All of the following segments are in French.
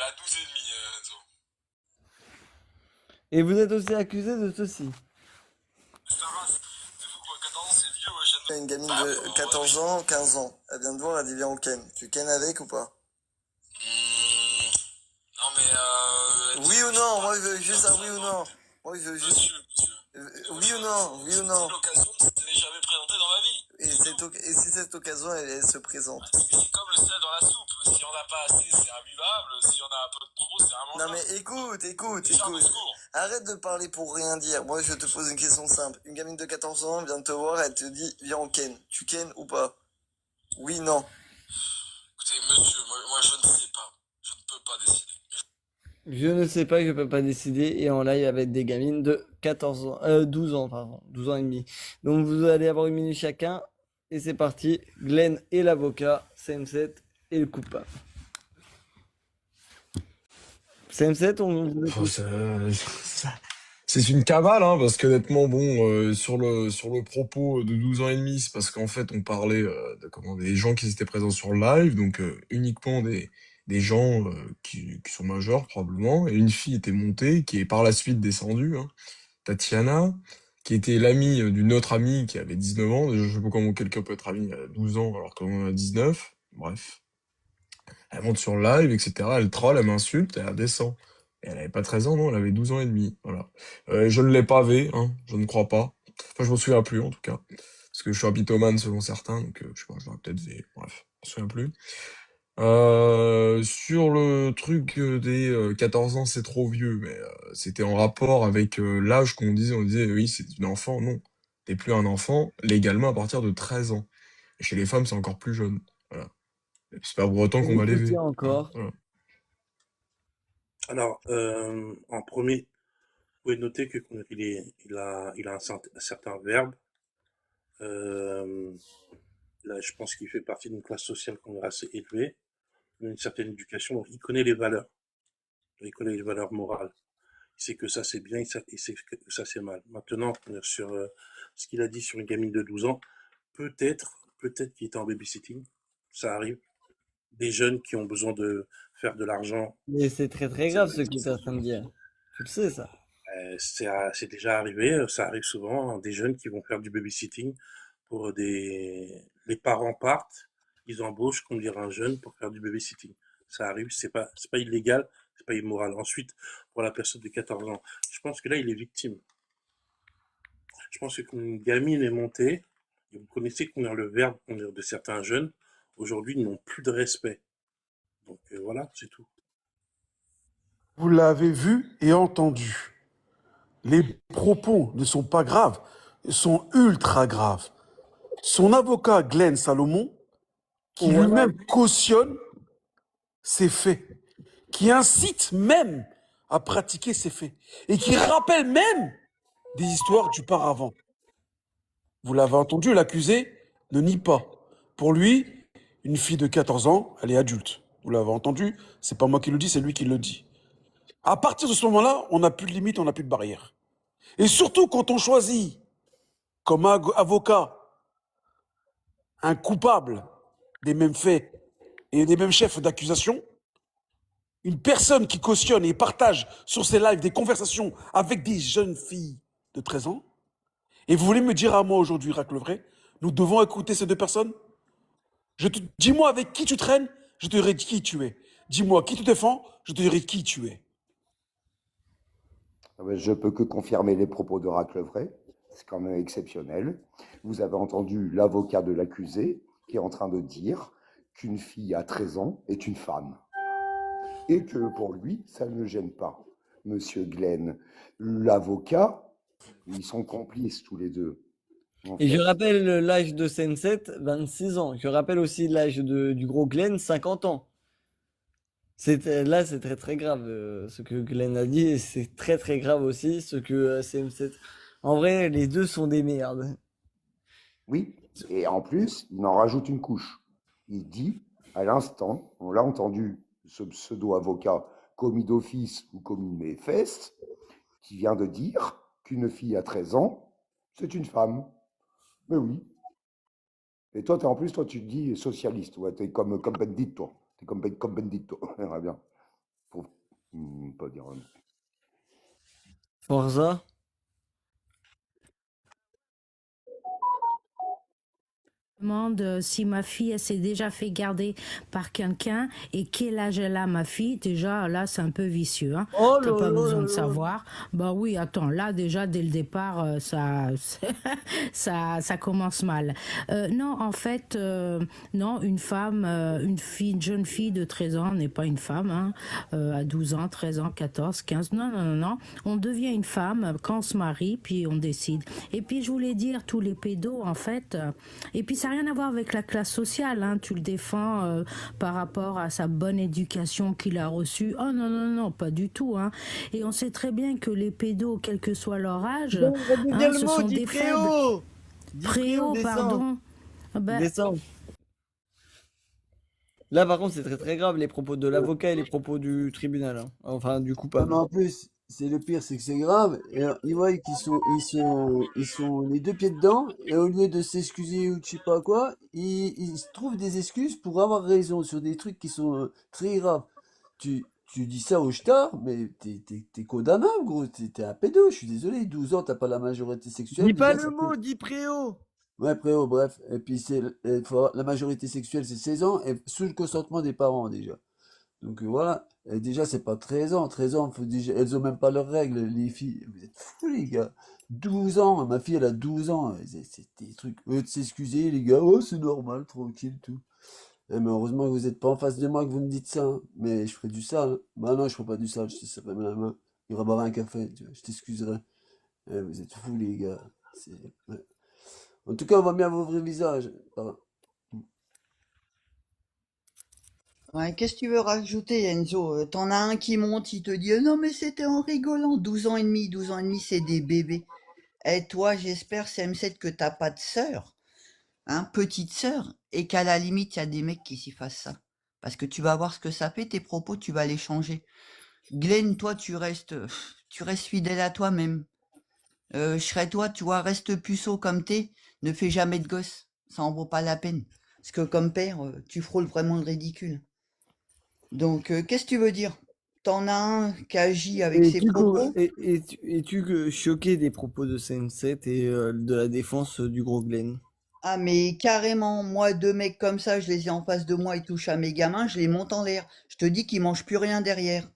à 12 et demi, Enzo. Et vous êtes aussi accusé de ceci. C'est ta race. C'est fou quoi, 14 ans c'est vieux, wesh, Enzo. Une gamine Bah, de en vrai, oui. 14 ans, 15 ans. Elle vient de voir, elle dit viens on ken. Tu ken avec ou pas? Non mais Enzo, Oui ou je peux non? pas Moi je veux dire juste un ça, oui ou non. non. Moi je veux juste... Monsieur. Oui ou non? Oui ou non? L'occasion ne s'est jamais présentée dans ma vie. Et, C'est tout. et si cette occasion elle se présente? C'est comme le sel dans la soupe. Si on n'a pas assez, c'est imbuvable. Si on a un peu de trop, c'est Non immangeable. mais écoute. Déjà, un discours. Arrête de parler pour rien dire. Moi je te pose une question simple. Une gamine de 14 ans vient de te voir, elle te dit viens on ken. Tu ken ou pas? Oui, non. Écoutez, monsieur, moi je ne sais pas. Je ne peux pas décider. Je ne sais pas, je peux pas décider. Et en live avec des gamines de 14 ans, 12 ans, pardon, 12 ans et demi. Donc vous allez avoir une minute chacun. Et c'est parti. Glenn et l'avocat, CM7 et le coupable. CM7, on vous Faut écoute. c'est une cavale, hein, parce qu'honnêtement, bon, sur le propos de 12 ans et demi, c'est parce qu'en fait, on parlait des gens qui étaient présents sur le live, donc uniquement des gens qui sont majeurs, probablement, et une fille était montée, qui est par la suite descendue, hein, Tatiana, qui était l'amie d'une autre amie qui avait 19 ans. Je sais pas comment quelqu'un peut être ami à 12 ans alors qu'on en a 19. Bref. Elle monte sur le live, etc. Elle troll, elle m'insulte, elle descend. Et elle avait pas 13 ans, non, elle avait 12 ans et demi. Voilà. Je ne l'ai pas vu, hein, je ne crois pas. Enfin, je m'en souviens plus, en tout cas. Parce que je suis un mythomane selon certains, donc je sais pas, je l'aurais peut-être vu. Bref, je m'en souviens plus. Sur le truc des 14 ans, c'est trop vieux, mais c'était en rapport avec l'âge on disait oui, c'est une enfant. Non, t'es plus un enfant légalement à partir de 13 ans. Et chez les femmes, c'est encore plus jeune. Voilà. Et c'est pas pour autant qu'on va Écoutez l'élever. Hein, encore. voilà. Alors, en premier, vous pouvez noter que il a un certain verbe. Euh, Là, je pense qu'il fait partie d'une classe sociale qu'on est assez élevée, une certaine éducation, donc il connaît les valeurs, il connaît les valeurs morales. Il sait que ça c'est bien, il sait que ça c'est mal. Maintenant, sur ce qu'il a dit sur une gamine de 12 ans, peut-être qu'il était en babysitting, ça arrive. Des jeunes qui ont besoin de faire de l'argent, Mais c'est très très grave ce que tu es en train de dire. Tu le sais ça. c'est déjà arrivé, ça arrive souvent, hein, des jeunes qui vont faire du babysitting pour les parents partent, ils embauchent, comme dirait un jeune, pour faire du babysitting. Ça arrive, c'est pas illégal, c'est pas immoral. Ensuite, pour la personne de 14 ans, je pense que là, il est victime. Je pense que quand une gamine est montée, et vous connaissez qu'on a le verbe qu'on de certains jeunes, aujourd'hui, ils n'ont plus de respect. Donc voilà, c'est tout. Vous l'avez vu et entendu. Les propos ne sont pas graves, ils sont ultra graves. Son avocat, Glenn Salomon, qui lui-même cautionne ces faits, qui incite même à pratiquer ces faits, et qui rappelle même des histoires du paravent. Vous l'avez entendu, l'accusé ne nie pas. Pour lui, une fille de 14 ans, elle est adulte. Vous l'avez entendu, c'est pas moi qui le dis, c'est lui qui le dit. À partir de ce moment-là, on n'a plus de limite, on n'a plus de barrière. Et surtout quand on choisit comme avocat un coupable des mêmes faits et des mêmes chefs d'accusation, une personne qui cautionne et partage sur ses lives des conversations avec des jeunes filles de 13 ans, et vous voulez me dire à moi aujourd'hui, Racle Vrai, nous devons écouter ces deux personnes? Dis-moi avec qui tu traînes, je te dirai qui tu es. Dis-moi qui tu défends, je te dirai qui tu es. Ah ben, je peux que confirmer les propos de Raclevray. C'est quand même exceptionnel. Vous avez entendu l'avocat de l'accusé qui est en train de dire qu'une fille à 13 ans est une femme. Et que pour lui, ça ne le gêne pas. Monsieur Glenn, l'avocat, ils sont complices tous les deux. Et je Fait. rappelle l'âge de CM7, 26 ans. Je rappelle aussi l'âge du gros Glenn, 50 ans. Là, c'est très très grave ce que Glenn a dit, et c'est très très grave aussi ce que CM7. En vrai, les deux sont des merdes. Oui, et en plus, il en rajoute une couche. Il dit, à l'instant, on l'a entendu, ce pseudo-avocat commis d'office ou commis de mes fesses, qui vient de dire qu'une fille à 13 ans, c'est une femme. Mais oui. Et toi, en plus, toi, tu te dis socialiste. Ouais, t'es comme Bendit, toi. T'es comme Bendit, toi. Bien. Claude Guérin. Forza. Demande si ma fille elle s'est déjà fait garder par quelqu'un et quel âge elle a ma fille. Déjà là c'est un peu vicieux, hein. Oh T'as pas là besoin là de là. savoir. Bah oui, attends, là déjà dès le départ ça ça commence mal. Non en fait non, une femme une jeune fille de 13 ans n'est pas une femme, hein. À 12 ans, 13 ans, 14, 15, non non non non, on devient une femme quand on se marie puis on décide. Et puis je voulais dire tous les pédos en fait et puis ça n'a rien à voir avec la classe sociale, hein. Tu le défends par rapport à sa bonne éducation qu'il a reçue. Oh non, non, non, pas du tout, hein. Et on sait très bien que les pédos, quel que soit leur âge, Bon, redis bien hein, le ce mot, sont dis des faibles. préau. Dis préau, Préau, descends. pardon. Ben, Descends. Là, par contre, c'est très très grave, les propos de l'avocat et les propos du tribunal, hein. Enfin, du Non, coupable. mais en plus, c'est le pire, c'est que c'est grave. Et alors, ils voient qu'ils sont les deux pieds dedans, et au lieu de s'excuser ou de je sais pas quoi, ils se trouvent des excuses pour avoir raison sur des trucs qui sont très graves. Tu dis ça au star, mais t'es condamnable, gros. T'es un pédo, je suis désolé. 12 ans, t'as pas la majorité sexuelle. Dis pas Déjà, le ça fait. mot, dis préau. Ouais, préau, bref. Et puis, la majorité sexuelle, c'est 16 ans, et sous le consentement des parents, déjà. Donc voilà. Et déjà, c'est pas 13 ans. 13 ans, faut déjà, elles ont même pas leurs règles, les filles. Vous êtes fous, les gars. 12 ans, ma fille, elle a 12 ans. C'est des trucs. Eux de s'excuser, les gars. Oh, c'est normal, tranquille, tout. Mais heureusement que vous êtes pas en face de moi, que vous me dites ça, hein. Mais je ferai du sale, hein. Bah non, je ferai pas du sale, je te serrerai la main. Il ira boire un café, tu vois, je t'excuserai. Vous êtes fous, les gars. Ouais. En tout cas, on voit bien vos vrais visages. Ouais, qu'est-ce que tu veux rajouter, Enzo? T'en as un qui monte, il te dit non, mais c'était en rigolant. 12 ans et demi, 12 ans et demi, c'est des bébés. Et toi, j'espère, CM7, que t'as pas de sœur, hein, petite sœur, et qu'à la limite, il y a des mecs qui s'y fassent ça. Parce que tu vas voir ce que ça fait, tes propos, tu vas les changer. Glenn, toi, tu restes fidèle à toi-même. Je serais toi, tu vois, reste puceau comme t'es, ne fais jamais de gosse. Ça en vaut pas la peine. Parce que comme père, tu frôles vraiment le ridicule. Donc, qu'est-ce que tu veux dire? T'en as un qui agit avec ses propos? Es-tu choqué des propos de CM7 et de la défense du gros Glenn? Ah, mais carrément, moi, deux mecs comme ça, je les ai en face de moi, ils touchent à mes gamins, je les monte en l'air. Je te dis qu'ils mangent plus rien derrière.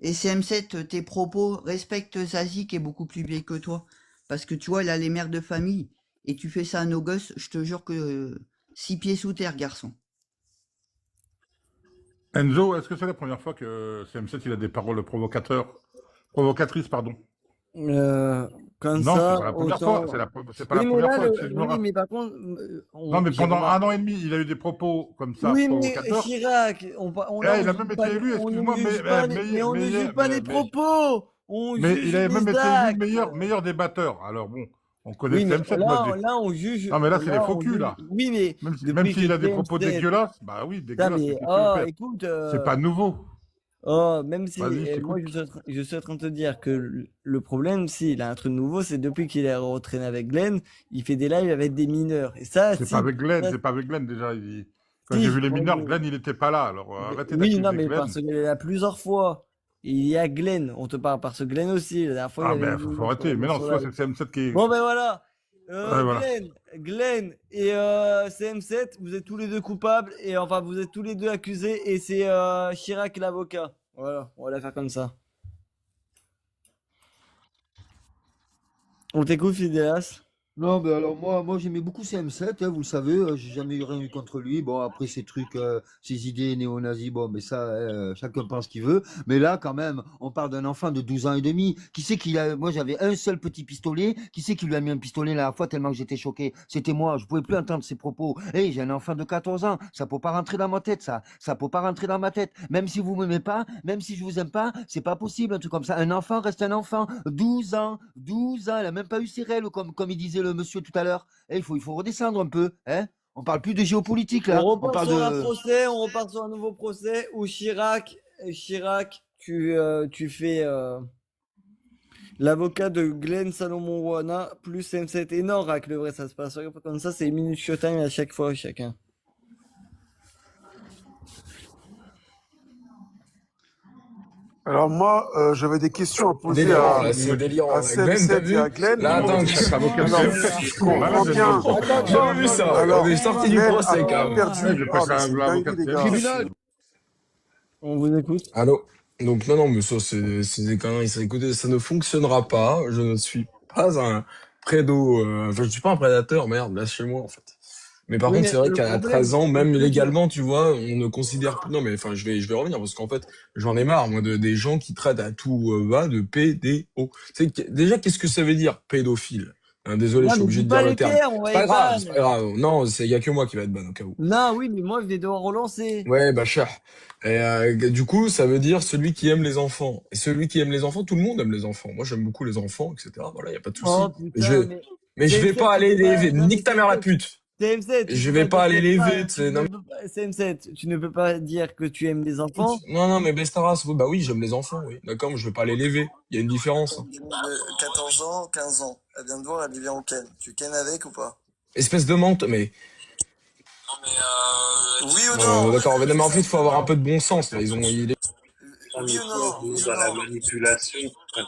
Et CM7, tes propos, respecte Zazie qui est beaucoup plus vieille que toi. Parce que tu vois, elle a les mères de famille. Et tu fais ça à nos gosses, je te jure que 6 pieds sous terre, garçon. Enzo, est-ce que c'est la première fois que CM7 il a des paroles provocatrices, pardon? Comme Non, c'est ça, pas la première autant. fois. C'est pas la Oui, mais première là, fois. Si je me oui, rappelle. mais par contre, Non, mais j'ai pendant remarqué. 1 an et demi, il a eu des propos comme ça, Oui, mais provocateurs. Chirac, là, Eh, on il a juge même pas, été élu, on ne excuse-moi, juge pas mais on ne juge pas les propos, on mais juge il avait même les été élu actes. meilleur débatteur. Alors bon, on connaît Oui, mais CM7, moi je dis. là, on juge, Non, mais là, c'est les là, faux on culs, juge. là. Oui, mais Même depuis que s'il a des propos CM7, dégueulasses, bah oui, putain, dégueulasses, mais, qu'est-ce que tu veux oh, faire? écoute, C'est pas nouveau. oh, même si, Vas-y, je moi, t'écoute. je suis en train de te dire que le problème, s'il a un truc nouveau, c'est depuis qu'il est retraîné avec Glenn, il fait des lives avec des mineurs. Et ça, C'est pas avec Glenn, ça, c'est pas avec Glenn déjà. Quand j'ai vu les mineurs, Glenn, il était pas là. Alors arrêtez oui, non, d'accuser mais Glenn. parce qu'il est là plusieurs fois. Il y a Glenn, on te parle parce que Glenn aussi, la dernière fois, il Ah avait ben, une faut mineur arrêter. Mais non, sur soit c'est live. CM7 qui est... Bon, ben voilà. Ouais, voilà. Glenn et CM7, vous êtes tous les deux coupables, et enfin, vous êtes tous les deux accusés, et c'est Chirac l'avocat. Voilà, on va la faire comme ça. On t'écoute, Fidélas. Non, mais alors moi j'aimais beaucoup CM7, hein, vous le savez, j'ai jamais eu rien eu contre lui. Bon, après ces trucs, ces idées néo-nazis, bon, mais ça, chacun pense ce qu'il veut. Mais là, quand même, on parle d'un enfant de 12 ans et demi. Qui c'est qui a, moi j'avais un seul petit pistolet. Qui c'est qui lui a mis un pistolet la dernière fois tellement que j'étais choqué? C'était moi, je pouvais plus entendre ses propos. Hey, j'ai un enfant de 14 ans, ça peut pas rentrer dans ma tête, ça peut pas rentrer dans ma tête. Même si vous m'aimez pas, même si je vous aime pas, c'est pas possible, un truc comme ça. Un enfant reste un enfant. 12 ans, il a même pas eu ses règles, comme il disait le monsieur tout à l'heure. Il faut redescendre un peu, hein. On parle plus de géopolitique là. On On repart parle sur un de. procès, on repart sur un nouveau procès où Chirac, tu fais l'avocat de Glenn Salomon Wana plus M7 et non, Rack, le vrai, ça se passe comme ça, c'est minute showtime à chaque fois, chacun. Alors moi, j'avais des questions à poser Délirant, là, c'est délirant. à Glenn, t'as CM7 et à vu? Glenn. Là, attends, Avocat de Alors, CM7, je c'est malade comprends d'être bien. dans le procès. J'avais vu ça. Alors, On est sorti du Glenn procès, a quand même. perdu. Ouais, je Ah, passe mais à c'est une l'avocat dinguerie, de les gars. CM7. On vous écoute. Allô? Donc, non, mais ça, c'est des conneries. Ça, écoutez, ça ne fonctionnera pas. Je ne suis pas un prédo, enfin, je suis pas un prédateur, merde, lâchez-moi, en fait. Mais par Oui, contre, c'est mais vrai le qu'à 13 problème, ans, c'est même que légalement, tu vois, on ne considère plus. Non, mais enfin, je vais revenir parce qu'en fait, j'en ai marre, moi, des gens qui traitent à tout va de pédéo. Déjà, qu'est-ce que ça veut dire, pédophile? Désolé, je non, suis mais obligé dis de pas dire le les terme. termes, on va C'est pas être grave, ban. c'est pas grave. Non, il y a que moi qui va être ban au cas où. Non, oui, mais moi, je vais devoir relancer. Ouais, bah cher. Et du coup, ça veut dire celui qui aime les enfants. Et celui qui aime les enfants, tout le monde aime les enfants. Moi, j'aime beaucoup les enfants, etc. Voilà, y a pas de Oh souci. putain, mais Mais je vais CM7, pas tu aller peux pas. les. Non, mais Nique ta mère la CM7, pute. CM7, tu Je peux vais pas pas dire aller que les pas. tu sais. Non, CM7, tu ne peux pas dire que tu aimes les enfants. non, mais Bestaras, bah oui, j'aime les enfants, oui. D'accord, mais je vais pas les lever. Il y a une différence. Une gamine de 14 ans, 15 ans. Elle vient de voir, elle vient en ken. Tu ken avec ou pas? Espèce de mente, mais. Non, mais Oui ou Ouais, non? d'accord, mais en fait, il faut avoir un peu de bon Non. sens, là. Ils ont. Ah, Oui mais ou toi, non? on Oui est ou dans la non? manipulation. C'est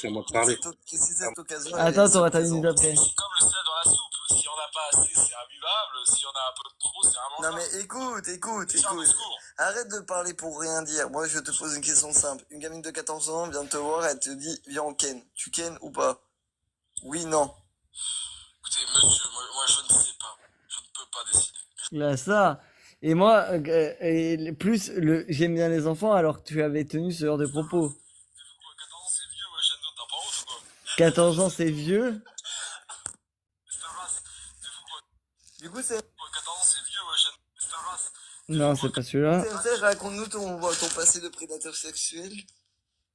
à moi de parler. Et si cette occasion, elle Attends, est t'auras ta présente? minute après. c'est comme le sel dans la soupe. Si on n'a pas assez, c'est imbuvable. Si on a un peu trop, c'est Non immangeable. mais écoute. C'est un discours. Arrête de parler pour rien dire. Moi, je te pose une question simple. Une gamine de 14 ans vient de te voir, elle te dit, viens en ken. Tu ken ou pas? Oui, non. Écoutez, monsieur, moi, je ne sais pas. Je ne peux pas décider. Là, ça. Et moi, plus j'aime bien les enfants alors que tu avais tenu ce genre de propos. 14 ans, c'est vieux, ouais, Shenzo, t'as pas honte ou quoi? 14 ans, c'est vieux. C'est ta race. C'est fou, quoi. Du coup, c'est... 14 ans, c'est vieux, ouais, Shenzo. C'est ta race. Non, c'est pas celui-là. CMC, raconte-nous ton passé de prédateur sexuel.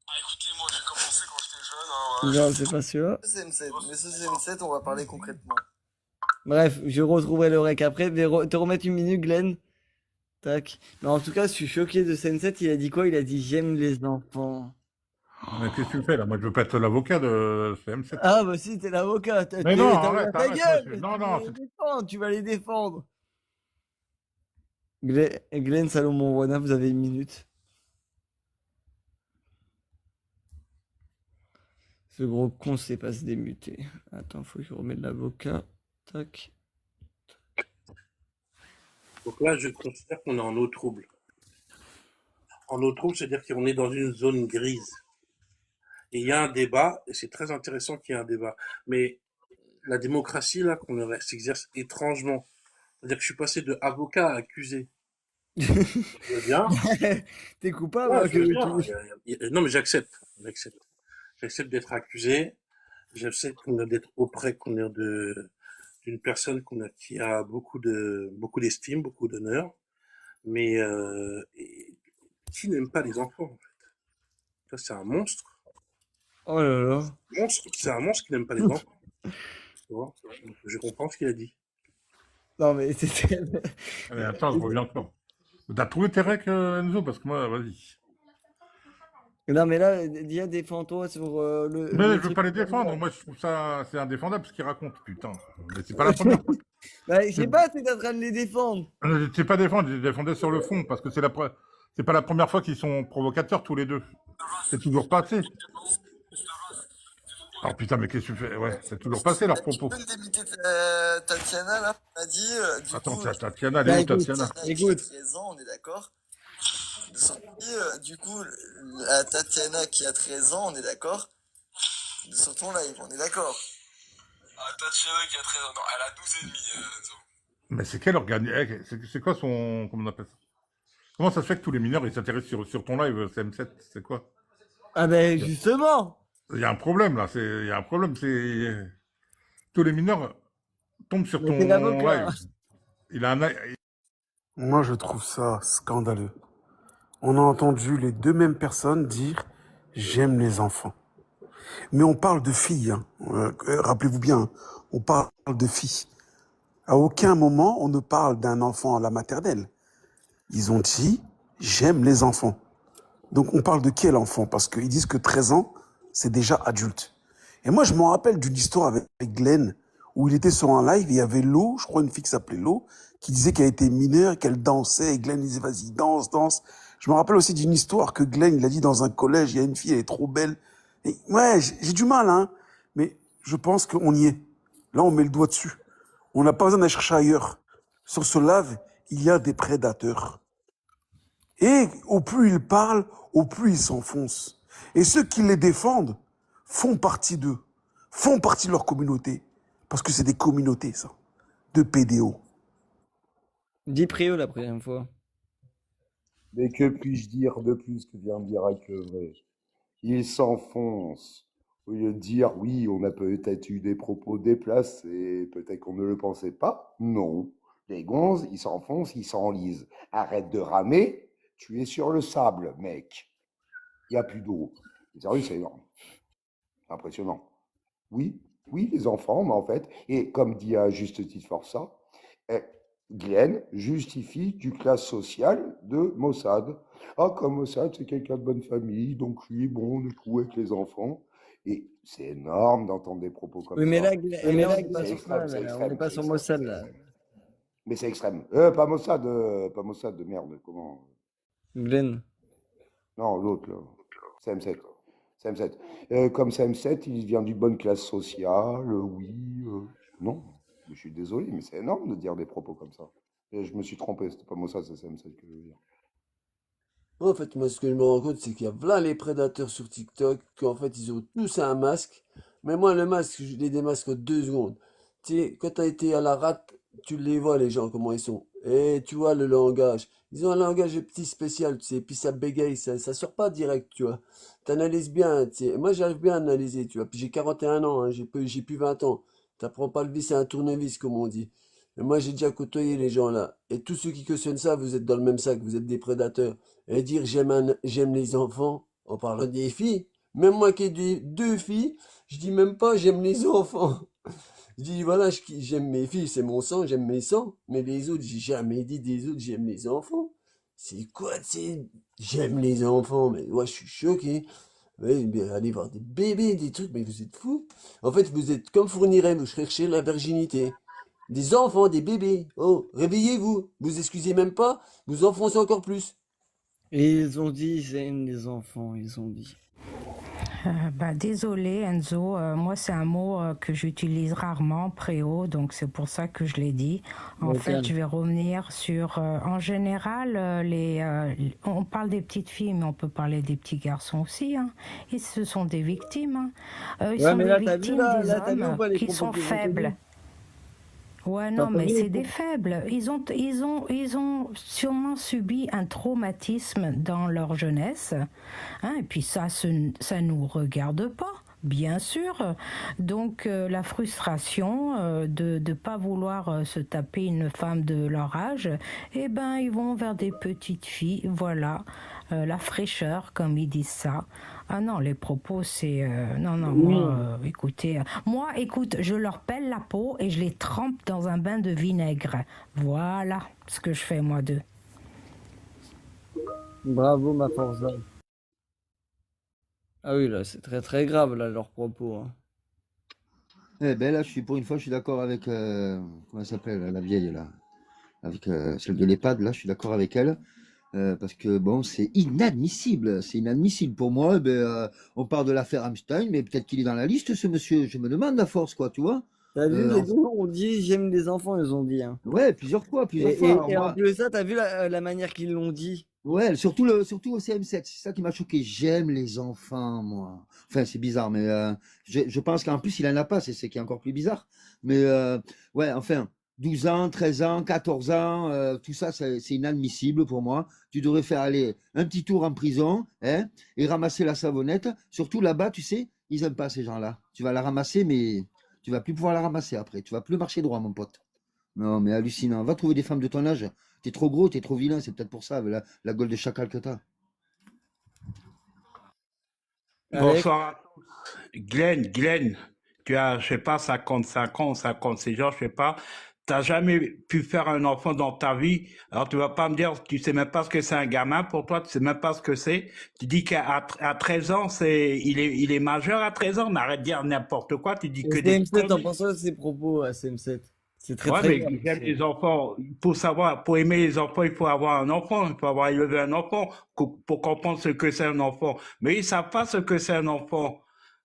Ah, écoutez, moi, j'ai commencé quand j'étais jeune. Hein, Non, c'est pas celui-là. CM7, mais ce CM7, on va parler concrètement. Bref, je retrouverai le rec après. Je vais te remettre une minute, Glenn. Tac. Mais en tout cas, je suis choqué de Senset. Il a dit quoi? Il a dit j'aime les enfants. Mais qu'est-ce que tu fais là? Moi, je veux pas être l'avocat de CM7. Ah bah si, t'es l'avocat. Mais non, T'as arrête, ta arrête, gueule. monsieur. Non, Tu non, vas les défendre. Tu vas les défendre. Glenn Salomon Wana, vous avez une minute. Ce gros con sait pas se démuter. Attends, faut que je remette l'avocat. Tac. Donc là, je considère qu'on est en eau trouble. En eau trouble, c'est-à-dire qu'on est dans une zone grise. Et il y a un débat, et c'est très intéressant qu'il y ait un débat. Mais la démocratie, là, qu'on s'exerce étrangement. C'est-à-dire que je suis passé de avocat à accusé. Je veux bien. T'es coupable, Ouais, hein, je veux bien. que Non, mais j'accepte. J'accepte d'être accusé. J'accepte d'être auprès d'une personne qui a beaucoup d'estime, beaucoup d'honneur. Mais qui n'aime pas les enfants, en fait? Ça, c'est un monstre. Oh là là. C'est un monstre qui n'aime pas les enfants. Tu vois? Donc, je comprends ce qu'il a dit. Non mais c'était... Allez, attends, je reviens encore. T'as trouvé tes recs, Enzo? Parce que moi, vas-y. Non mais là, Dia, défends-toi sur le... Mais le je veux truc. pas les défendre. Moi, je trouve ça c'est indéfendable ce qu'ils racontent, putain. Mais c'est pas la première fois. Bah, je sais pas, t'es en train de les défendre. Je sais pas défendre, je les défendais sur le fond, parce que c'est pas la première fois qu'ils sont provocateurs tous les deux. C'est toujours passé. Oh putain, mais qu'est-ce que tu fais? Ouais, c'est toujours passé leurs propos. Tu peux me débiter Tatiana, là? On a dit, du Attends, coup... Tatiana, elle est où, Tatiana? Écoute. 13 ans, on est d'accord? Du coup, la Tatiana qui a 13 ans, on est d'accord? Sur ton live, on est d'accord? Ah, Tatiana qui a 13 ans. Non, elle a 12 et demi, Enzo. Mais c'est quel organisme? C'est quoi son... Comment on appelle ça? Comment ça se fait que tous les mineurs, ils s'intéressent sur ton live, CM7? C'est quoi? Ah ben justement. Il y a un problème, là. Il y a un problème, c'est... Tous les mineurs tombent sur ton live. Il a un... Moi, je trouve ça scandaleux. On a entendu les deux mêmes personnes dire « j'aime les enfants ». Mais on parle de filles, hein. Rappelez-vous bien, on parle de filles. À aucun moment, on ne parle d'un enfant à la maternelle. Ils ont dit « j'aime les enfants ». Donc on parle de quel enfant? Parce qu'ils disent que 13 ans, c'est déjà adulte. Et moi, je me rappelle d'une histoire avec Glenn, où il était sur un live, et il y avait Lo, je crois une fille qui s'appelait Lo, qui disait qu'elle était mineure, qu'elle dansait, et Glenn disait « vas-y, danse, danse ». Je me rappelle aussi d'une histoire que Glenn, il a dit dans un collège, il y a une fille, elle est trop belle. Et ouais, j'ai du mal, hein. Mais je pense qu'on y est. Là, on met le doigt dessus. On n'a pas besoin d'aller chercher ailleurs. Sur ce live, il y a des prédateurs. Et au plus ils parlent, au plus ils s'enfoncent. Et ceux qui les défendent font partie d'eux, font partie de leur communauté. Parce que c'est des communautés, ça, de PDO. Dis Préau la prochaine fois. Mais que puis-je dire de plus que vient de dire Clevray? Il s'enfonce. Au lieu de dire, oui, on a peut-être eu des propos déplacés, peut-être qu'on ne le pensait pas. Non. Les gonzes, ils s'enfoncent, ils s'enlisent. Arrête de ramer, tu es sur le sable, mec. Il n'y a plus d'eau. Sérieux, c'est énorme. Impressionnant. Oui, les enfants, mais en fait, et comme dit à juste titre Força, Glenn justifie du classe sociale de Mossad. Ah, comme Mossad, c'est quelqu'un de bonne famille, donc lui, bon, on est cool avec les enfants. Et c'est énorme d'entendre des propos comme Oui, mais ça. là, on n'est pas sur ça, là. On n'est pas sur Mossad, là. Mais c'est extrême. Pas Mossad, de merde, comment? Glenn. Non, l'autre, là. CM7. Comme CM7, il vient d'une bonne classe sociale, oui. Non, je suis désolé, mais c'est énorme de dire des propos comme ça. Et je me suis trompé, c'était pas Mossad, c'est CM7 que je veux dire. En fait, moi, ce que je me rends compte, c'est qu'il y a plein les prédateurs sur TikTok, qu'en fait, ils ont tous un masque. Mais moi, le masque, je les démasque en 2 secondes. Tu sais, quand t'as été à la rate, tu les vois, les gens, comment ils sont. Et tu vois le langage. Ils ont un langage petit spécial, tu sais, puis ça bégaye, ça sort pas direct, tu vois. T'analyses bien, tu sais. Moi, j'arrive bien à analyser, tu vois. Puis j'ai 41 ans, hein, j'ai plus 20 ans. T'apprends pas le vis à un tournevis, comme on dit. Et moi, j'ai déjà côtoyé les gens là. Et tous ceux qui cautionnent ça, vous êtes dans le même sac, vous êtes des prédateurs. Et dire j'aime les enfants, en parlant des filles. Même moi qui ai 2 filles, je dis même pas j'aime les enfants. Je dis voilà, j'aime mes filles, c'est mon sang, j'aime mes sangs. Mais les autres, j'ai jamais dit des autres j'aime les enfants. C'est quoi, c'est j'aime les enfants, mais moi je suis choqué. Ouais, mais allez voir des bébés, des trucs, mais vous êtes fous. En fait, vous êtes comme Fourniret, vous cherchez la virginité. Des enfants, des bébés. Oh, réveillez-vous. Vous excusez même pas, vous enfoncez encore plus. Et ils ont dit, j'aime les enfants, ils ont dit. Désolé Enzo, moi c'est un mot que j'utilise rarement, préau, donc c'est pour ça que je l'ai dit. En fait, je vais revenir sur, en général, on parle des petites filles, mais on peut parler des petits garçons aussi. Hein. Et ce sont des victimes. Hein. Ils sont mais des là, victimes des hommes qui sont faibles. Ouais, non, mais c'est des faibles. Ils ont sûrement subi un traumatisme dans leur jeunesse. Hein, et puis ça nous regarde pas, bien sûr. Donc la frustration de ne pas vouloir se taper une femme de leur âge, eh ben ils vont vers des petites filles, voilà. La fraîcheur, comme ils disent ça. Ah non, les propos, c'est... non, moi, écoute, je leur pèle la peau et je les trempe dans un bain de vinaigre. Voilà ce que je fais, moi, d'eux. Bravo, ma Forza. Ah oui, là, c'est très très grave, là, leurs propos. Hein. Eh ben là, pour une fois, je suis d'accord avec... comment elle s'appelle, la vieille, là? Avec celle de l'EHPAD, là, je suis d'accord avec elle. Parce que bon, c'est inadmissible pour moi. On parle de l'affaire Hamstein, mais peut-être qu'il est dans la liste, ce monsieur. Je me demande à force, quoi, tu vois. T'as vu, les gens ont dit j'aime les enfants, ils ont dit. Hein. Ouais, plusieurs fois. Et en plus de ça, t'as vu la manière qu'ils l'ont dit. Ouais, surtout au CM7, c'est ça qui m'a choqué. J'aime les enfants, moi. Enfin, c'est bizarre, mais je pense qu'en plus, il en a pas, c'est ce qui est encore plus bizarre. Mais ouais, enfin. 12 ans, 13 ans, 14 ans, tout ça, c'est inadmissible pour moi. Tu devrais faire aller un petit tour en prison, hein, et ramasser la savonnette. Surtout là-bas, tu sais, ils n'aiment pas ces gens-là. Tu vas la ramasser, mais tu vas plus pouvoir la ramasser après. Tu vas plus marcher droit, mon pote. Non, mais hallucinant. Va trouver des femmes de ton âge. T'es trop gros, t'es trop vilain, c'est peut-être pour ça, la gueule de chacal que t'as. Bonsoir à tous. Glenn, tu as, je sais pas, 55 ans, 56 ans, je sais pas. T'as jamais pu faire un enfant dans ta vie, alors tu vas pas me dire, tu sais même pas ce que c'est un gamin pour toi, tu sais même pas ce que c'est. Tu dis qu'à 13 ans, il est majeur à 13 ans, mais arrête de dire n'importe quoi, tu dis que des CM7, t'en penses quoi de ses propos à CM7? C'est très Ouais, très mais grave. j'aime les enfants. Pour savoir, pour aimer les enfants, il faut avoir un enfant. Il faut avoir élevé un enfant pour comprendre ce que c'est un enfant. Mais ils savent pas ce que c'est un enfant.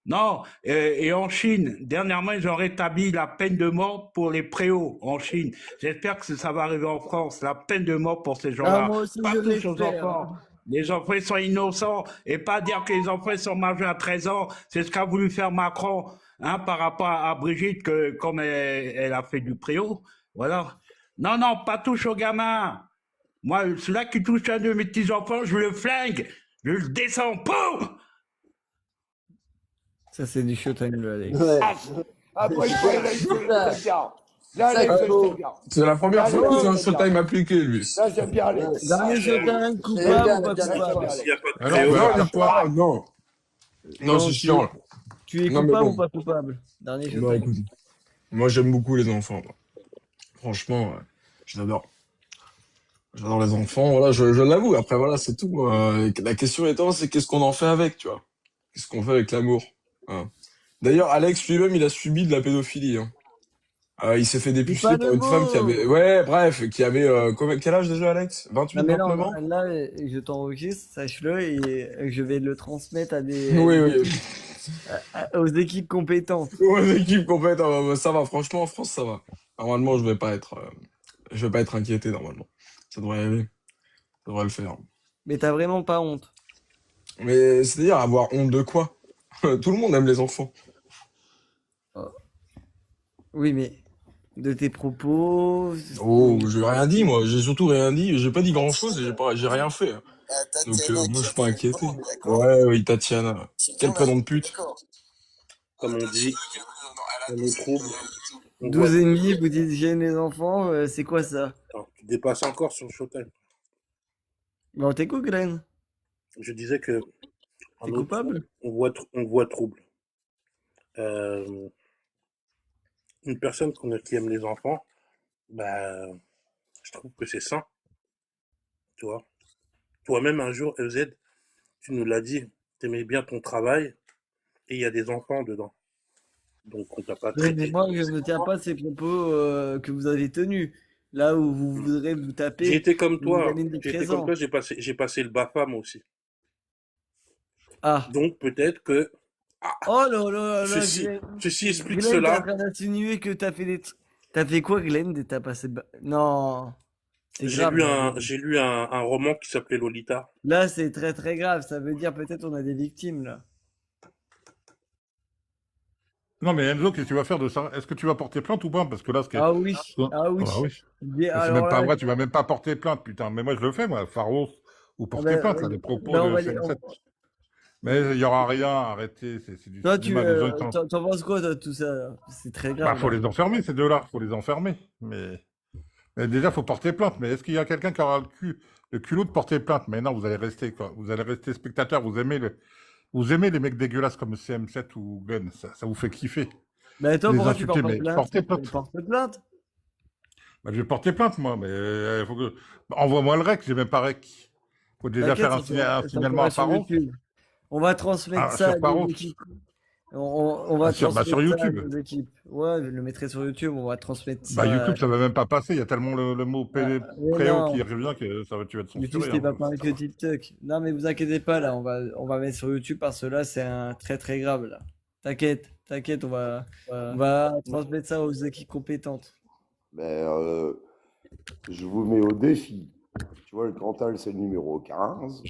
Non. Et en Chine, dernièrement, ils ont rétabli la peine de mort pour les préaux en Chine. J'espère que ça va arriver en France. La peine de mort pour ces Ah, gens-là. moi aussi, Pas je touche aux l'espère. enfants. Les enfants ils sont innocents et pas dire que les enfants ils sont majeurs à 13 ans. C'est ce qu'a voulu faire Macron, hein, par rapport à Brigitte, comme elle a fait du préau. Voilà. Non, non, pas touche aux gamins. Moi, celui-là qui touche un de mes petits-enfants, je le flingue. Je le descends. Poum! Ça, c'est du showtime, le Alex. Ouais. Après, il faut aller Ça, j'aime bien. Là, ça, Alex, il j'aime faut. bien. C'est la première Là, fois que Alex, c'est un j'aime bien. showtime appliqué, lui. Là, j'aime bien Alex. Dernier showtime, J'aime coupable bien ou la pas dernière coupable? fois. S'il n'y a pas de Alors, préau, Non, là, il y a pas. Non. Non, Non, c'est tu es, chiant. Là. tu es Non, mais coupable ou bon. pas coupable? Dernier Non, showtime. écoute. Moi, j'aime beaucoup les enfants. Moi. Franchement, j'adore. J'adore les enfants. Voilà, je l'avoue. Après, voilà, c'est tout. La question étant, c'est qu'est-ce qu'on en fait avec, tu vois? Qu'est-ce qu'on fait avec l'amour? Hein. D'ailleurs, Alex lui-même, il a subi de la pédophilie. Hein. Il s'est fait C'est dépuceler pas par le une femme qui avait... mot! Ouais, bref, qui avait... quel âge déjà, Alex? Non 28, mais non, 29 ans? là, je t'enregistre, sache-le, et je vais le transmettre à Oui, des oui. équipes, aux équipes compétentes. Ouais, l'équipe complète, ça va. Franchement, en France, ça va. Normalement, je vais pas être inquiété, normalement. Ça devrait y aller. Ça devrait le faire. Mais t'as vraiment pas honte. Mais c'est-à-dire avoir honte de quoi? Tout le monde aime les enfants. Oh. Oui, mais de tes propos, Oh, j'ai rien dit, moi. J'ai surtout rien dit. J'ai pas dit grand-chose et j'ai rien fait. Donc, Tatiana moi, qui je a suis pas 13 inquiété. ans, on est d'accord? Ouais, oui, Tatiana. Surtout Quel là, prénom on de est pute. d'accord. comme on dit, on nous trouble. On 12 voit. et demi, vous dites j'aime les enfants, c'est quoi ça? Attends, tu dépasses encore sur Showtime. Bah on t'écoute, Glenn. Je disais que T'es coupable? on voit trouble. Euh, une personne qui aime les enfants, bah, je trouve que c'est sain, tu vois. Toi-même, un jour, LZ, tu nous l'as dit, t'aimais bien ton travail et il y a des enfants dedans. Donc, on t'a pas Oui, mais traité. moi, je ne tiens pas ces propos que vous avez tenus. Là où vous voudrez vous J'ai taper été comme une toi. gamine de J'ai été 13 comme ans. toi, j'ai passé le BAFA, moi aussi. Ah. Donc, peut-être que Oh là là là, ceci explique Glenn, t'es en cela. train d'insinuer que t'as fait des trucs. T'as fait quoi, Glenn? T'as passé. Non. C'est J'ai grave, lu là. un roman qui s'appelait Lolita. Là, c'est très très grave. Ça veut dire peut-être on a des victimes, là. Non, mais Enzo, qu'est-ce que tu vas faire de ça? Est-ce que tu vas porter plainte ou pas? Parce que là, Ah oui, ah oui. Ah oui. Mais C'est alors même pas là, vrai, tu vas même pas porter plainte, putain. Mais moi, je le fais, moi, Pharos, ou ah porter ben, plainte, là, les propos ben, on de va CM7. Mais il y aura rien, arrêtez, c'est du Toi, cinéma, les gens, ils sont... t'en penses quoi, toi, de tout ça, là? C'est très Bah, grave, faut là. les enfermer, ces deux-là, faut les enfermer. Mais déjà, faut porter plainte. Mais est-ce qu'il y a quelqu'un qui aura le culot de porter plainte? Mais non, vous allez rester, quoi. Vous allez rester spectateur, vous aimez les mecs dégueulasses comme CM7 ou Glenn, ça vous fait kiffer. Mais toi, Les pourquoi tu portes insulter, pas mais plainte? portez plainte. Porte plainte. Bah, je vais porter plainte, moi, mais faut que... Bah, envoie-moi le rec, j'ai même pas rec. Faut déjà faire T'inquiète, un ça signalement sera à sur Pharos. YouTube. On va transmettre ça Sur à Pharos. nos équipes. On va sur transmettre ça à YouTube. nos équipes. Ouais, je le mettrai sur YouTube, on va transmettre ça. Bah, YouTube, ça va même pas passer. Il y a tellement le mot mais préau non. qui revient que tu vas te YouTube, censurer. c'est pas Hein, pareil que TikTok. Non, mais vous inquiétez pas, là, on va mettre sur YouTube parce que là, c'est un très très grave, là. T'inquiète, on va transmettre ça aux équipes compétentes. Mais je vous mets au défi. Tu vois, le Cantal, c'est le numéro 15.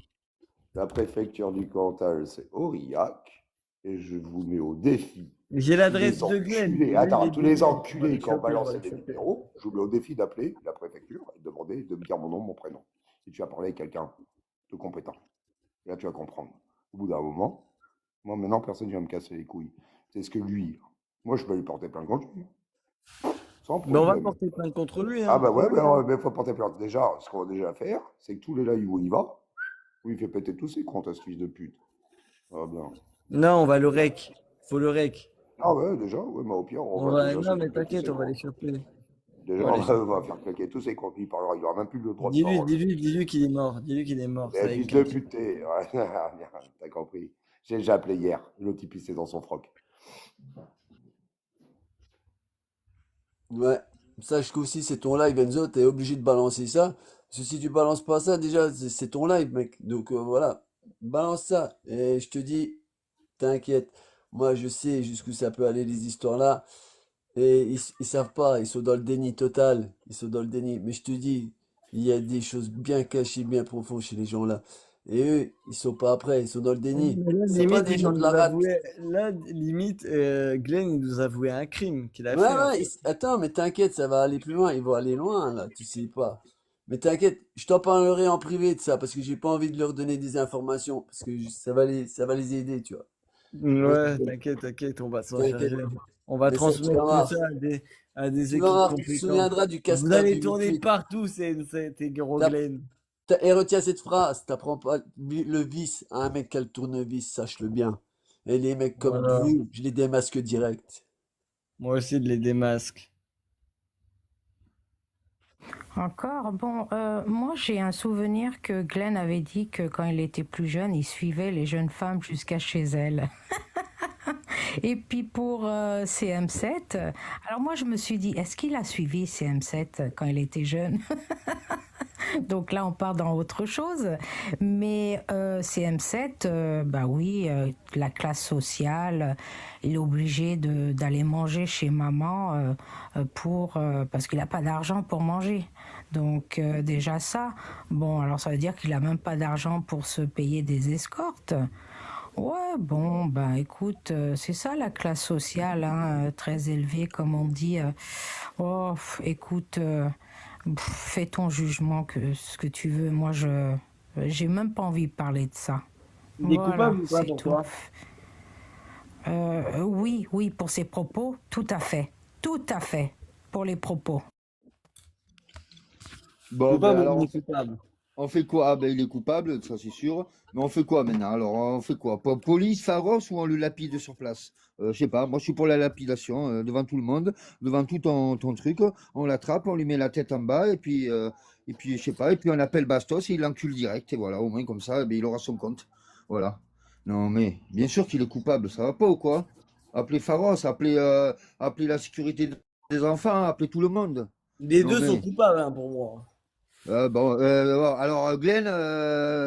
La préfecture du Cantal, c'est Aurillac. Et je vous mets au défi. J'ai l'adresse de Glenn. Attends, tous les enculés qui ont balancé des numéros, je vous mets au défi d'appeler la préfecture et de demander de me dire mon nom, mon prénom. Si tu as parlé avec quelqu'un de compétent. Et là, tu vas comprendre. Au bout d'un moment, moi, maintenant, personne ne vient me casser les couilles. C'est ce que lui. Moi, je peux lui porter plainte contre lui. Sans Mais on va problème. porter plainte contre lui. Hein. Ah bah ouais, mais il faut porter plainte. Déjà, ce qu'on va déjà faire, c'est que tous les lives où il va, où il fait péter tous ses comptes à ce fils de pute. Ah bien. Non, on va le rec. Faut le rec. Ah ouais, déjà, ouais, mais au pire, on va déjà Non, mais s'occuper de tous t'inquiète, ses on va comptes. les choper. Déjà, on va faire claquer tous ses comptes. Il parlera, il aura même plus le droit de parole. Dis-lui qu'il est mort. Dis-lui qu'il est mort. Eh, fils de pute, ouais, t'as compris. J'ai déjà appelé hier. L'autre, il pissait dans son froc. Ouais. sache qu'aussi c'est ton live, Enzo, t'es obligé de balancer ça. Parce que si tu balances pas ça, déjà, c'est ton live, mec. Donc voilà, balance ça. Et je te dis, t'inquiète, moi je sais jusqu'où ça peut aller les histoires là. Et ils savent pas, ils sont dans le déni total. Ils sont dans le déni. Mais je te dis, il y a des choses bien cachées, bien profondes chez les gens là. Et eux, ils sont pas prêts, ils sont dans le déni. Mais là, C'est pas limite, des gens de la rate. Glenn, il nous a avoué un crime qu'il a Ouais, fait, en ouais, fait. attends, mais t'inquiète, ça va aller plus loin. Ils vont aller loin là, tu sais pas. Mais t'inquiète, je t'en parlerai en privé de ça parce que j'ai pas envie de leur donner des informations parce que ça va les aider, tu vois. Donc, Ouais, t'inquiète, on va s'en t'inquiète charger. On va Mais ça, tu vas transmettre tout voir. ça à des Tu vas équipes voir, tu te compétentes. souviendras du Vous casse-tête allez du tourner 28. partout, c'est gros T'as- Glenn. Et retiens cette phrase, t'apprends pas le vice à un mec qui a le tournevis, sache-le bien. Et les mecs comme Voilà. vous, je les démasque direct. Moi aussi, de les démasque. Encore, bon, moi j'ai un souvenir que Glenn avait dit que quand il était plus jeune, il suivait les jeunes femmes jusqu'à chez elles. Et puis pour CM7, alors moi je me suis dit, est-ce qu'il a suivi CM7 quand il était jeune? Donc là, on part dans autre chose. Mais CM7, bah oui, la classe sociale, il est obligé d'aller manger chez maman parce qu'il n'a pas d'argent pour manger. Donc déjà ça, bon, alors ça veut dire qu'il n'a même pas d'argent pour se payer des escortes. Ouais, bon, bah écoute, c'est ça la classe sociale, hein, très élevée, comme on dit. Oh, écoute, fais ton jugement, ce que tu veux. Moi, j'ai même pas envie de parler de ça. Il est Voilà, coupable ou pas c'est pour tout. toi? Oui, pour ses propos, tout à fait, pour les propos. Bon, ben Coupable alors, ou coupable? on fait quoi? Ah ben il est coupable, ça c'est sûr. Mais on fait quoi maintenant? Alors on fait quoi? Police, Pharos ou on le lapide sur place? Je sais pas, moi je suis pour la lapidation, devant tout le monde, devant tout ton truc. On l'attrape, on lui met la tête en bas et puis je sais pas, et puis on appelle Bastos et il l'encule direct. Et voilà, au moins comme ça, eh ben, il aura son compte. Voilà. Non mais bien sûr qu'il est coupable, ça va pas ou quoi? Appelez Pharos, appelez la sécurité des enfants, appelez tout le monde. Les Non deux sont mais. coupables, hein, pour moi. Alors Glenn,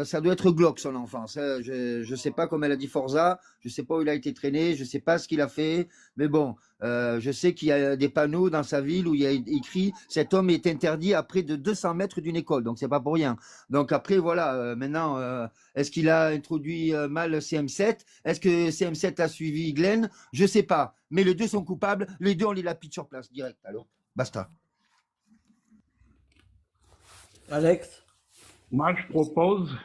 ça doit être glauque son enfance, hein. Je sais pas comme elle a dit Forza, je sais pas où il a été traîné, je sais pas ce qu'il a fait, mais bon, je sais qu'il y a des panneaux dans sa ville où il y a écrit cet homme est interdit à près de 200 mètres d'une école, donc c'est pas pour rien. Donc après voilà, maintenant, est-ce qu'il a introduit mal CM7? Est-ce que CM7 a suivi Glenn? Je sais pas, mais les deux sont coupables, les deux on les lapide sur place direct. Alors, basta. Alex? Moi, je propose,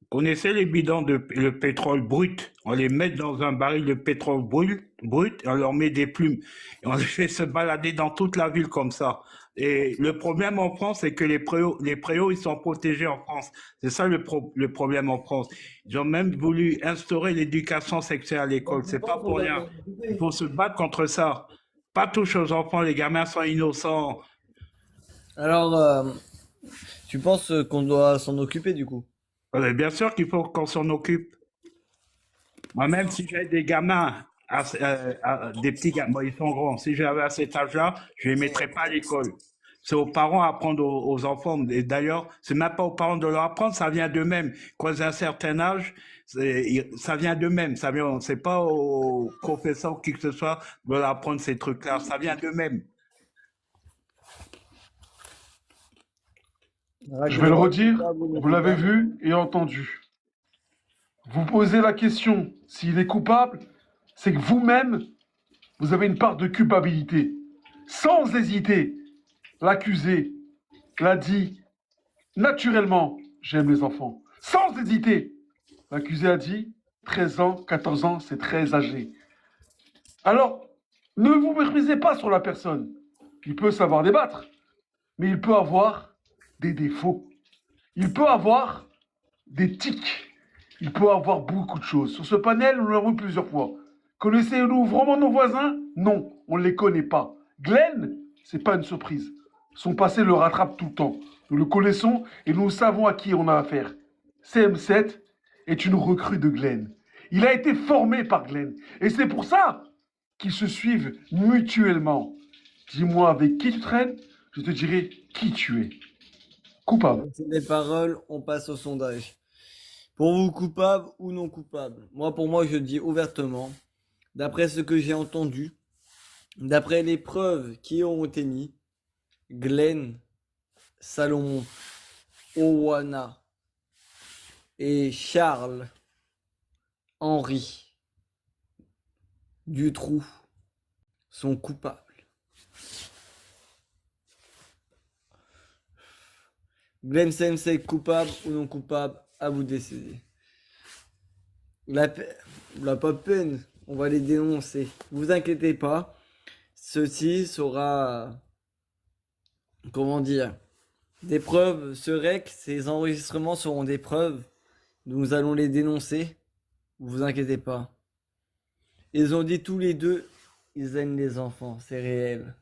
connaissez les bidons de le pétrole brut, on les met dans un baril de pétrole brut, et on leur met des plumes, et on les fait se balader dans toute la ville comme ça. Et le problème en France, c'est que les préaux, ils sont protégés en France. C'est ça le problème en France. Ils ont même voulu instaurer l'éducation sexuelle à l'école. C'est pas pour rien. Il faut se battre contre ça. Pas toucher aux enfants, les gamins sont innocents. Alors, tu penses qu'on doit s'en occuper, du coup? Bien sûr qu'il faut qu'on s'en occupe. Moi-même, si j'avais des gamins, des petits gamins, bon, ils sont grands, si j'avais à cet âge-là, je ne les mettrais pas à l'école. C'est aux parents à apprendre aux enfants. Et d'ailleurs, c'est même pas aux parents de leur apprendre, ça vient d'eux-mêmes. Quand ils ont un certain âge, ça vient d'eux-mêmes. C'est pas aux professeurs ou qui que ce soit de leur apprendre ces trucs-là. Ça vient d'eux-mêmes. Je vais le redire, vous l'avez vu et entendu. Vous posez la question s'il est coupable, c'est que vous-même, vous avez une part de culpabilité. Sans hésiter, l'accusé l'a dit naturellement, j'aime les enfants. Sans hésiter, l'accusé a dit 13 ans, 14 ans, c'est très âgé. Alors, ne vous méprisez pas sur la personne. Il peut savoir débattre, mais il peut avoir des défauts. Il peut avoir des tics. Il peut avoir beaucoup de choses. Sur ce panel, nous l'avons vu plusieurs fois. Connaissez-nous vraiment nos voisins? Non, on ne les connaît pas. Glenn, c'est pas une surprise. Son passé le rattrape tout le temps. Nous le connaissons et nous savons à qui on a affaire. CM7 est une recrue de Glenn. Il a été formé par Glenn. Et c'est pour ça qu'ils se suivent mutuellement. Dis-moi avec qui tu traînes, je te dirai qui tu es. Coupable. C'est des paroles, on passe au sondage. Pour vous, coupable ou non coupable? Pour moi, je dis ouvertement, d'après ce que j'ai entendu, d'après les preuves qui ont été mises, Glenn, Salomon, Owana et Charles Henry Dutroux sont coupables. Glenn Semsek, coupable ou non coupable, à vous de décider. La pas de peine, on va les dénoncer. Vous inquiétez pas, ceci sera, comment dire, des preuves. Ce rec, ces enregistrements seront des preuves. Nous allons les dénoncer. Vous inquiétez pas. Ils ont dit tous les deux, ils aiment les enfants, c'est réel.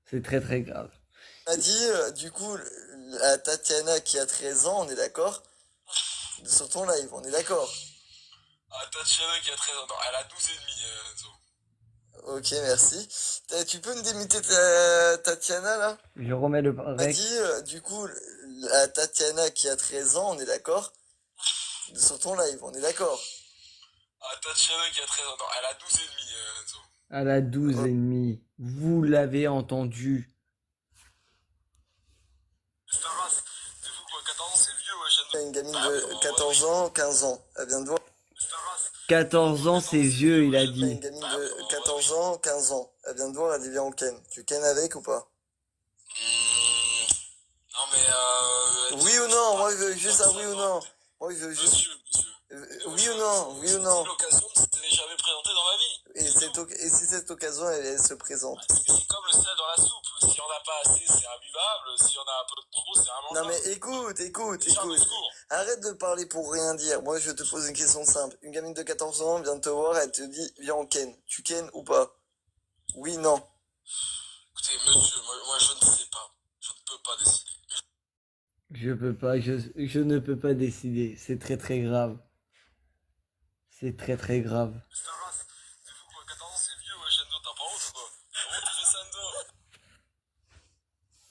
C'est très très grave. On a dit, du coup, à Tatiana qui a 13 ans, on est d'accord? Sur ton live, on est d'accord? Ah, Tatiana qui a 13 ans. Non, elle a 12 et demi, Enzo. Ok, merci. Tu peux me démuter Tatiana là? Je remets le On a rec. dit, du coup, à Tatiana qui a 13 ans, on est d'accord? Sur ton live, on est d'accord? Ah, Tatiana qui a 13 ans. Non, elle a 12 et demi, Enzo. Elle a 12 et demi. Vous l'avez entendu. Staras, c'est fou quoi, 14 ans, c'est vieux, ouais, Enzo. Une gamine de 14 ans, 15 ans. Elle vient de voir. 14 ans, c'est vieux, il a Une dit. gamine de 14 ans, 15 ans. Elle vient de voir, elle dit viens on ken. Tu ken avec ou pas? Non, mais Oui ou non? Moi je veux juste un oui ou non. Moi je veux juste. monsieur. Oui ou non? Oui ou non? L'occasion ne s'était jamais présentée dans ma vie. Et si cette occasion elle se présente? C'est comme le sel dans la soupe. Si on n'a pas assez, c'est imbuvable. Si on a un peu de trop, c'est Non immangeable. mais écoute. C'est un discours. Arrête de parler pour rien dire. Moi je te pose une question simple. Une gamine de 14 ans vient de te voir, elle te dit viens on ken. Tu ken ou pas? Oui, non. Écoutez, monsieur, moi je ne sais pas. Je ne peux pas décider. Je ne peux pas décider. C'est très très grave. C'est très très grave. Staras, c'est fou quoi, 14 ans, c'est vieux, ouais, Enzo, t'as pas honte ou quoi? Comment tu fais ça, Enzo?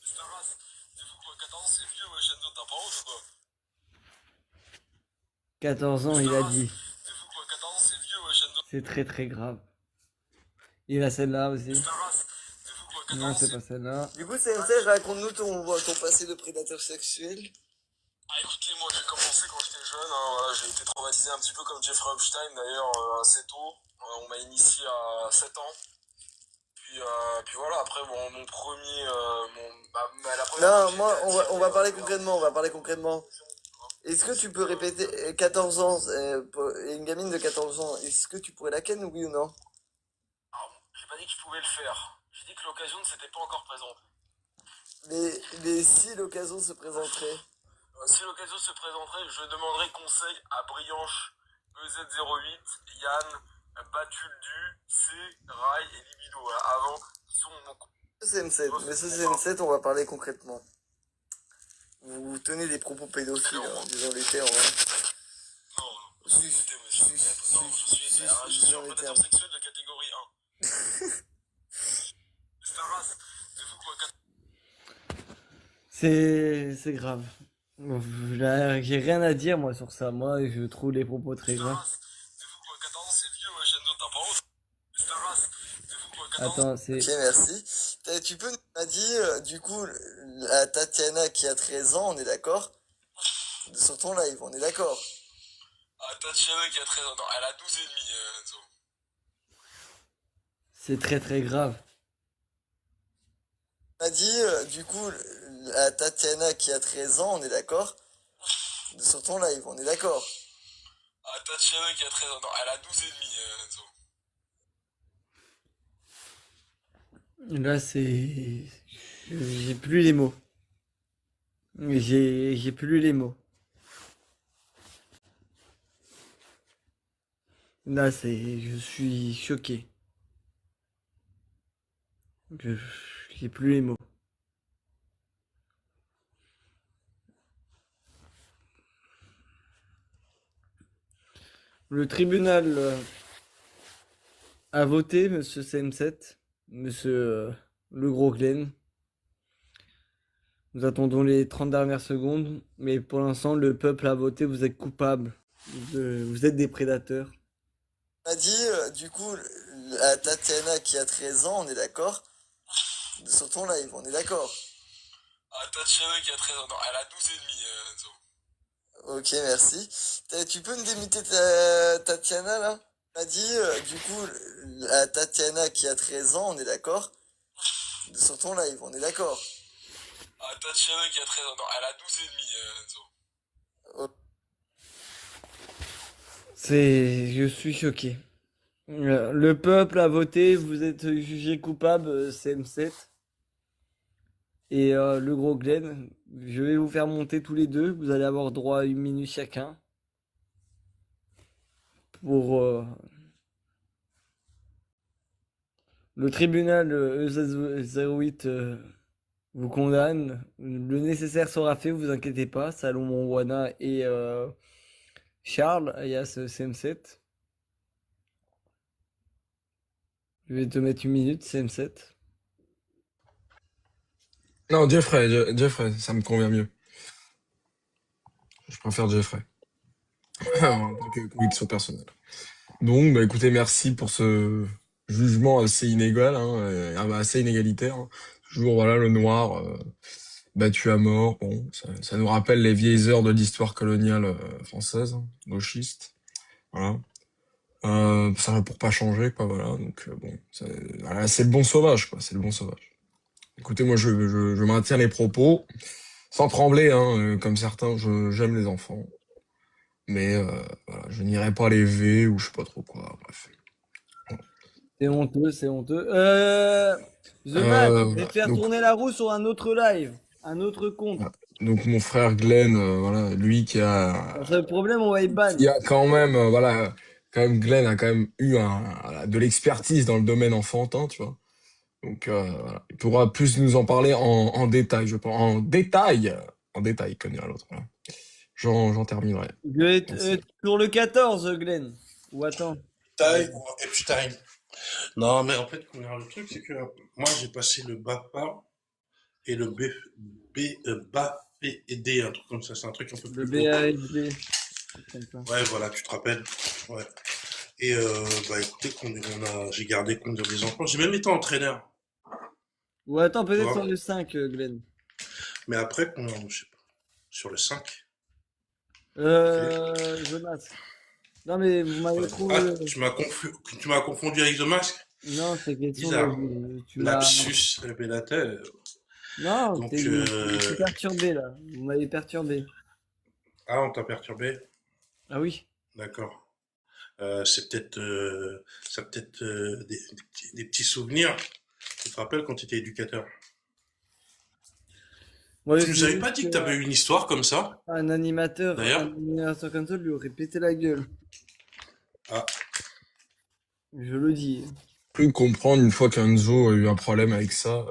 Staras, c'est fou quoi, 14 ans, c'est vieux, ouais, Enzo, t'as pas honte ou quoi? 14 ans, il a dit. C'est fou quoi, 14 ans, c'est vieux, ouais, Enzo. C'est très très grave. Il a celle-là aussi. Staras, c'est fou quoi, 14 Non, ans, c'est pas celle-là. Du coup, c'est raconte-nous ton passé de prédateur sexuel. Ah écoutez, moi j'ai commencé quand j'étais jeune, hein, voilà, j'ai été traumatisé un petit peu comme Jeffrey Epstein d'ailleurs assez tôt. On m'a initié à 7 ans. Puis voilà, après mon premier... la première fois Non, que j'ai moi, été on va parler attiré, concrètement, on va parler concrètement. Est-ce que tu peux répéter 14 ans, une gamine de 14 ans, est-ce que tu pourrais la ken, oui ou non? alors, j'ai pas dit que je pouvais le faire. J'ai dit que l'occasion ne s'était pas encore présente. Mais si l'occasion se présenterait. Si l'occasion se présenterait, je demanderai conseil à Brianche, EZ08, Yann, Batuldu, C, Rai et Libido. Voilà, avant, qui sont mon C'est M7, mais ce c'est M7, on va parler concrètement. Vous tenez des propos pédophiles, hein, disons les termes. Hein. Non, écoutez, monsieur. Non, je suis un prédateur sexuel de catégorie 1. Staras, c'est fou quoi, C'est grave. Là, j'ai rien à dire moi sur ça. Moi, je trouve les propos très graves. c'est fou quoi, 14 ans, c'est vieux, ouais, Enzo, t'as pas honte. Staras, c'est fou quoi, 14 ans. Attends, c'est... Ok, merci. Tu peux nous dire, du coup, à Tatiana qui a 13 ans, on est d'accord? Sur ton live, on est d'accord? Ah, Tatiana qui a 13 ans. Non, elle a 12 et demi, Enzo. C'est très très grave. On a dit, du coup, à Tatiana qui a 13 ans, on est d'accord? Sur ton live, on est d'accord? Ah, Tatiana qui a 13 ans. Non, elle a 12 et demi, Enzo. Là, c'est... J'ai plus les mots. J'ai plus les mots. Là, c'est... Je suis choqué. J'ai plus les mots. Le tribunal a voté, monsieur CM7, monsieur le gros Glenn, Nous attendons les 30 dernières secondes, mais pour l'instant, le peuple a voté, vous êtes coupable. Vous êtes des prédateurs. On a dit, du coup, la Tatiana qui a 13 ans, on est d'accord? Sur ton live, on est d'accord? Ah, Tatiana qui a 13 ans. Non, elle a 12 et demi, Enzo. Ok, merci. Tu peux me démiter Tatiana là? On a dit, du coup, la Tatiana qui a 13 ans, on est d'accord? Sur ton live, on est d'accord? Ah, Tatiana qui a 13 ans. Non, elle a 12 et demi, Enzo. Je suis choqué. Le peuple a voté, vous êtes jugé coupable, CM7. Et le gros Glenn, je vais vous faire monter tous les deux. Vous allez avoir droit à 1 minute chacun. Pour le tribunal EZ08 vous condamne. Le nécessaire sera fait, vous inquiétez pas. Salomon Wana et Charles, alias CM7. Je vais te mettre 1 minute, CM7. Non, Jeffrey, ça me convient mieux. Je préfère Jeffrey. En tant que conviction personnelle. Donc, bah, écoutez, merci pour ce jugement assez inégal, hein, assez inégalitaire. Hein. Toujours, voilà, le noir battu à mort. Bon, ça nous rappelle les vieilles heures de l'histoire coloniale française, hein, gauchiste. Voilà. Ça va pour pas changer, quoi, voilà. Donc, bon, voilà, c'est le bon sauvage, quoi. C'est le bon sauvage. Écoutez, moi, je maintiens les propos, sans trembler, hein, comme certains, j'aime les enfants. Mais voilà, je n'irai pas les V ou je sais pas trop quoi, bref. C'est honteux, c'est honteux. The Mac, je vais te faire Donc, tourner la roue sur un autre live, un autre compte. donc mon frère Glenn, voilà, lui qui a, C'est le problème, on va y ban. qui a quand même, voilà, quand même Glenn a quand même eu voilà, de l'expertise dans le domaine enfantin, tu vois. Donc voilà, il pourra plus nous en parler en détail, je pense, en détail, comme dirait l'autre. Voilà. J'en terminerai. Je vais être sur le 14, Glenn. Ou attends. Epstein. Non, mais en fait, le truc, c'est que moi, j'ai passé le BAPA et le BAPD, un truc comme ça. C'est un truc un peu Le plus BASD. Ouais, voilà, tu te rappelles. Ouais. Et bah écoutez, j'ai gardé conduire des enfants. J'ai même été entraîneur. Ou attends, Tu peut-être vois. sur le 5, Glenn. Mais après, je sais pas, sur le 5. The Mask. Non, mais vous m'avez trouvé. Ah, tu m'as confondu avec The Mask? Non, c'est question Bizarre. tu m'as. Lapsus révélateur. Non, Donc, t'es perturbé là. Vous m'avez perturbé. Ah, on t'a perturbé? Ah oui. D'accord. C'est peut-être des petits souvenirs. Tu te rappelles quand tu étais éducateur? Ouais, Tu nous avais pas dit que tu avais eu une histoire comme ça? Un animateur D'ailleurs? comme ça lui aurait pété la gueule. Ah. Je le dis. Plus comprendre une fois qu'Enzo a eu un problème avec ça.